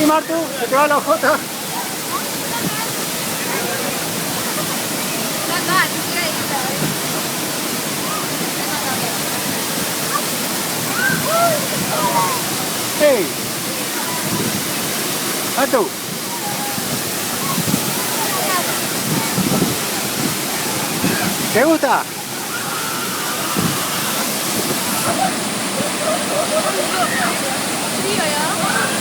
Martu, que te va la ojota. Hey, Martu. ¿Te gusta? Frío, ¿ya?